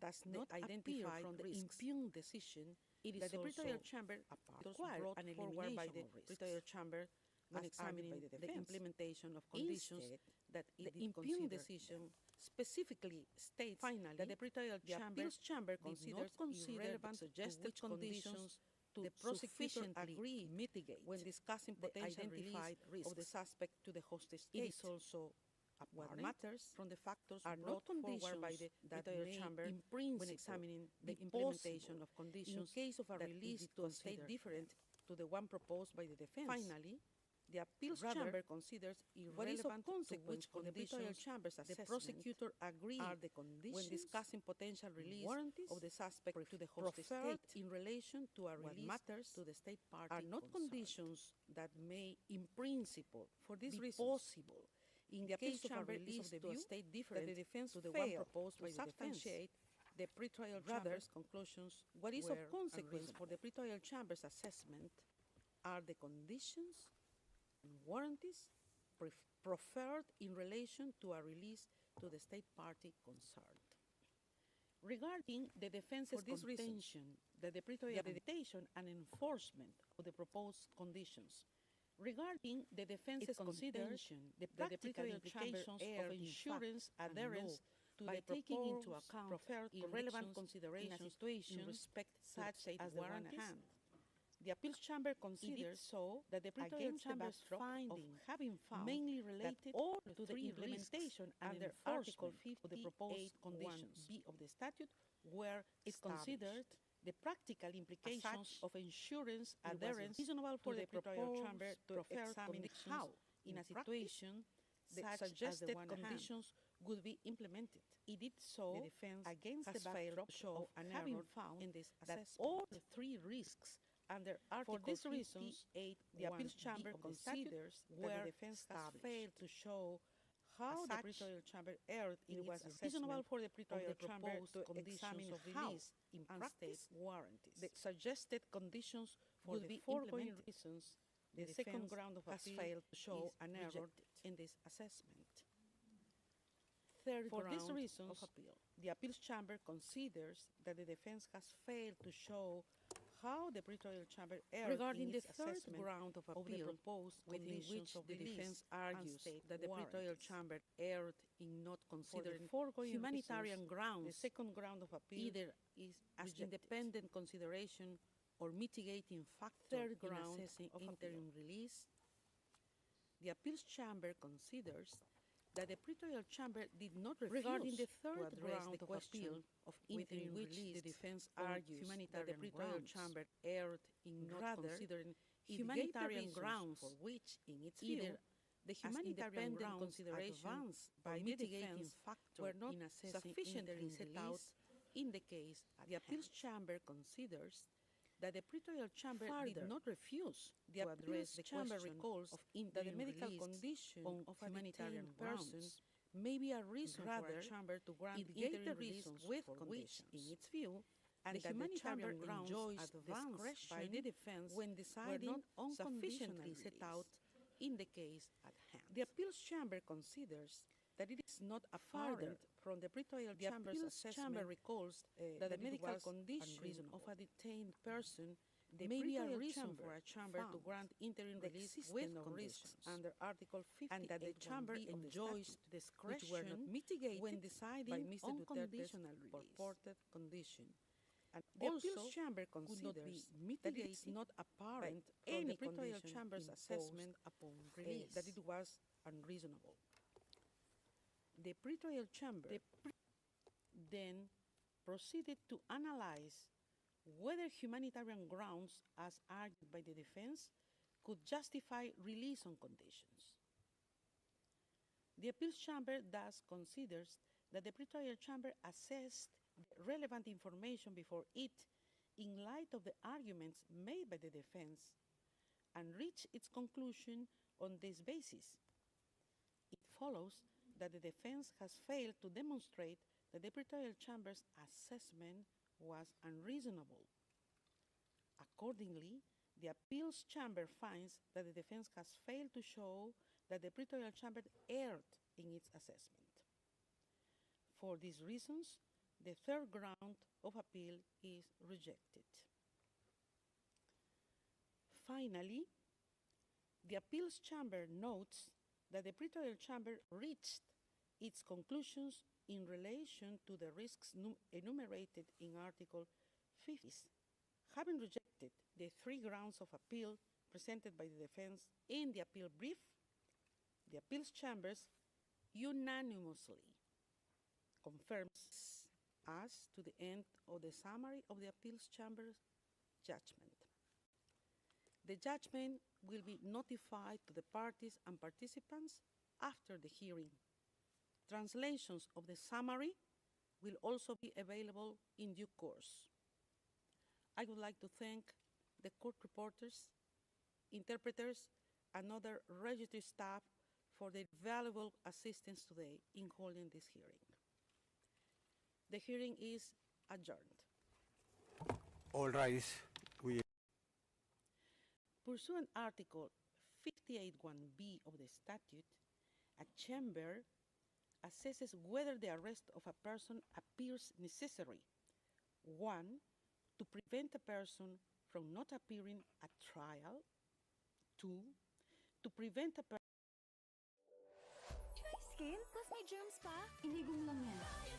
has not identified from the impugned decision that the pretrial chamber brought forward by the pretrial chamber when examining the implementation of conditions that the impugned decision specifically states that the pretrial chamber considers irrelevant suggested conditions to the prosecutor agree mitigate when discussing potential release of the suspect to the host state. It is also what matters from the factors are not forward by the pretrial chamber when examining the implementation of conditions in case of a release to a state different to the one proposed by the defense. Finally, the appeals chamber considers irrelevant to which conditions the prosecutor agreed are the conditions when discussing potential release of the suspect to the host state in relation to a release matters to the state party are not conditions that may in principle for this reason possible in the case of a release to a state different that the defense to the one proposed by the substantiate the pretrial chamber's conclusions. What is of consequence for the pretrial chamber's assessment are the conditions and warranties proffered in relation to a release to the state party concerned. Regarding the defense's contention that the pretrial dictation and enforcement of the proposed conditions, regarding the defense's consideration the practical implications of insurance adherence to the taking into account relevant considerations in respect such as the one hand. The appeals chamber considers so that the pretrial chamber's finding of having found mainly related to the implementation under Article 50 of the proposed conditions B of the statute, where it considered the practical implications of insurance adherence reasonable for the pretrial chamber to examine how, in a situation, the suggested conditions would be implemented. It did so the defense against the backdrop of having found in this that all the three risks under Article 58, the appeals chamber considers where the defense has failed to show how the pretrial chamber erred in its assessment reasonable for the pretrial chamber to examine of release in practice warranties. The suggested conditions would be foregoing reasons. The second ground of appeal has failed to show an error in this assessment. For these reasons, the appeals chamber considers that the defense has failed to show how the pretrial chamber erred regarding the third ground of appeal the proposed within which the defense argues that the pretrial chamber erred in not considering humanitarian grounds. The second ground of appeal either is as independent consideration or mitigating factor in assessing of interim release. The appeals chamber considers that the pretrial chamber did not refuse regarding the third ground of appeal of interim release. The defense argues that the pretrial chamber erred in not considering humanitarian grounds for which, in its view, the humanitarian grounds advanced by mitigating factor were not sufficiently set out in the case. The appeals chamber considers that the pretrial chamber did not refuse to address the chamber recalls that the medical condition of a humanitarian person may be a reason for a chamber to grant interim release with conditions. In its view, and the humanitarian grounds advanced by the defense when deciding on sufficiently set out in the case at hand. The appeals chamber considers that it is not apparent from the pretrial chamber's assessment recalls that the medical condition of a detained person may be a reason for a chamber to grant interim release with conditions under Article 50 and that the chamber enjoys discretion which were not mitigated when deciding on conditional purported condition. And the appeals chamber considers that it is not apparent from the pretrial chamber's assessment upon release that it was unreasonable. The pretrial chamber then proceeded to analyze whether humanitarian grounds, as argued by the defense, could justify release on conditions. The appeals chamber thus considers that the pretrial chamber assessed the relevant information before it in light of the arguments made by the defense and reached its conclusion on this basis. It follows that the defense has failed to demonstrate that the pretrial chamber's assessment was unreasonable. Accordingly, the appeals chamber finds that the defense has failed to show that the pretrial chamber erred in its assessment. For these reasons, the third ground of appeal is rejected. Finally, the appeals chamber notes that the pretrial chamber reached its conclusions in relation to the risks enumerated in Article 50. Having rejected the three grounds of appeal presented by the defense in the appeal brief, the appeals chambers unanimously confirms as to the end of the summary of the appeals chamber's judgment. The judgment will be notified to the parties and participants after the hearing. Translations of the summary will also be available in due course. I would like to thank the court reporters, interpreters, and other registry staff for their valuable assistance today in holding this hearing. The hearing is adjourned. All rise. Pursuant Article 58(1)(b) of the statute, a chamber assesses whether the arrest of a person appears necessary. 1, to prevent a person from not appearing at trial. 2, to prevent a person... Dry skin? Plus may germs pa? Inigong lang yan.